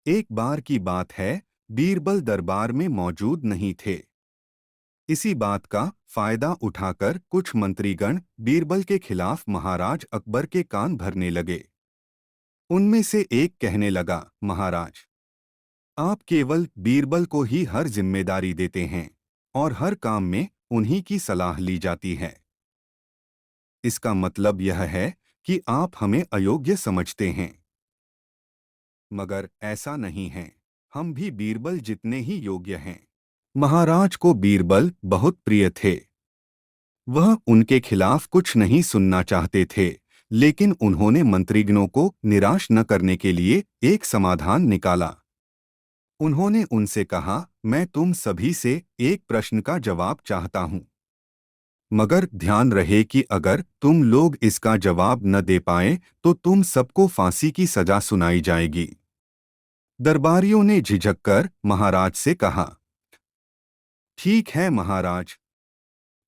एक बार की बात है, बीरबल दरबार में मौजूद नहीं थे। इसी बात का फायदा उठाकर कुछ मंत्रीगण बीरबल के खिलाफ महाराज अकबर के कान भरने लगे। उनमें से एक कहने लगा, महाराज, आप केवल बीरबल को ही हर जिम्मेदारी देते हैं और हर काम में उन्हीं की सलाह ली जाती है। इसका मतलब यह है कि आप हमें अयोग्य समझते हैं। मगर ऐसा नहीं है, हम भी बीरबल जितने ही योग्य हैं। महाराज को बीरबल बहुत प्रिय थे। वह उनके खिलाफ कुछ नहीं सुनना चाहते थे, लेकिन उन्होंने मंत्रीगणों को निराश न करने के लिए एक समाधान निकाला। उन्होंने उनसे कहा, मैं तुम सभी से एक प्रश्न का जवाब चाहता हूं, मगर ध्यान रहे कि अगर तुम लोग इसका जवाब न दे पाए तो तुम सबको फांसी की सजा सुनाई जाएगी। दरबारियों ने झिझककर महाराज से कहा, ठीक है महाराज,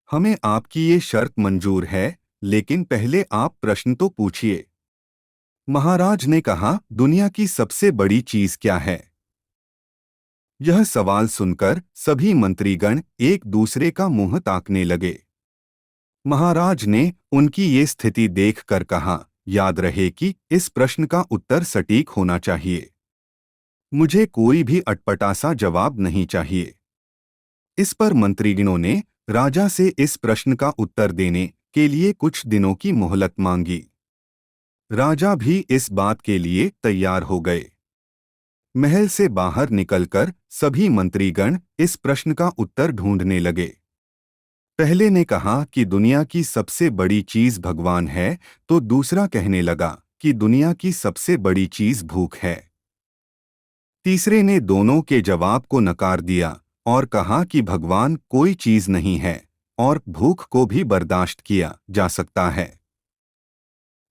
हमें आपकी ये शर्त मंजूर है, लेकिन पहले आप प्रश्न तो पूछिए। महाराज ने कहा, दुनिया की सबसे बड़ी चीज क्या है? यह सवाल सुनकर सभी मंत्रीगण एक दूसरे का मुंह ताकने लगे। महाराज ने उनकी ये स्थिति देखकर कहा, याद रहे कि इस प्रश्न का उत्तर सटीक होना चाहिए। मुझे कोई भी अटपटा सा जवाब नहीं चाहिए। इस पर मंत्रीगणों ने राजा से इस प्रश्न का उत्तर देने के लिए कुछ दिनों की मोहलत मांगी। राजा भी इस बात के लिए तैयार हो गए। महल से बाहर निकलकर सभी मंत्रीगण इस प्रश्न का उत्तर ढूंढने लगे। पहले ने कहा कि दुनिया की सबसे बड़ी चीज भगवान है, तो दूसरा कहने लगा कि दुनिया की सबसे बड़ी चीज भूख है। तीसरे ने दोनों के जवाब को नकार दिया और कहा कि भगवान कोई चीज नहीं है और भूख को भी बर्दाश्त किया जा सकता है।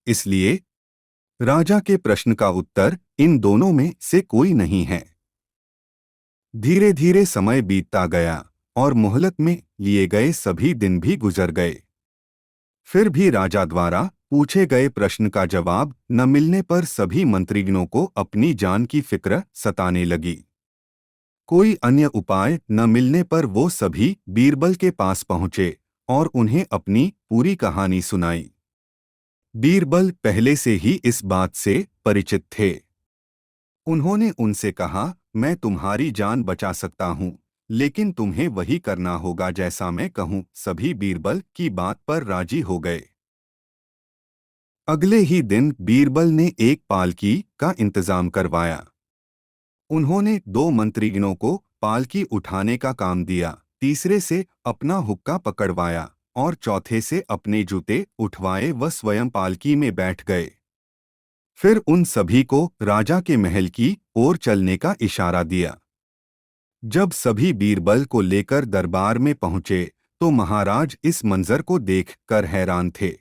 इसलिए राजा के प्रश्न का उत्तर इन दोनों में से कोई नहीं है। धीरे धीरे समय बीतता गया और मोहलत में लिए गए सभी दिन भी गुजर गए। फिर भी राजा द्वारा पूछे गए प्रश्न का जवाब न मिलने पर सभी मंत्रीगणों को अपनी जान की फिक्र सताने लगी। कोई अन्य उपाय न मिलने पर वो सभी बीरबल के पास पहुंचे और उन्हें अपनी पूरी कहानी सुनाई। बीरबल पहले से ही इस बात से परिचित थे। उन्होंने उनसे कहा, मैं तुम्हारी जान बचा सकता हूँ, लेकिन तुम्हें वही करना होगा जैसा मैं कहूँ। सभी बीरबल की बात पर राजी हो गए। अगले ही दिन बीरबल ने एक पालकी का इंतजाम करवाया। उन्होंने दो मंत्रीगणों को पालकी उठाने का काम दिया, तीसरे से अपना हुक्का पकड़वाया और चौथे से अपने जूते उठवाए व स्वयं पालकी में बैठ गए। फिर उन सभी को राजा के महल की ओर चलने का इशारा दिया। जब सभी बीरबल को लेकर दरबार में पहुंचे तो महाराज इस मंजर को देखकर हैरान थे।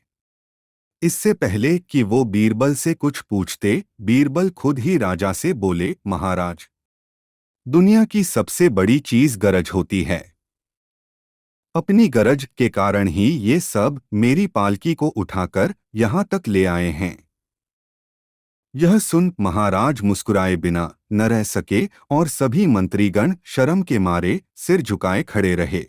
इससे पहले कि वो बीरबल से कुछ पूछते, बीरबल खुद ही राजा से बोले, महाराज, दुनिया की सबसे बड़ी चीज गरज होती है। अपनी गरज के कारण ही ये सब मेरी पालकी को उठाकर यहाँ तक ले आए हैं। यह सुन महाराज मुस्कुराए बिना न रह सके और सभी मंत्रीगण शर्म के मारे सिर झुकाए खड़े रहे।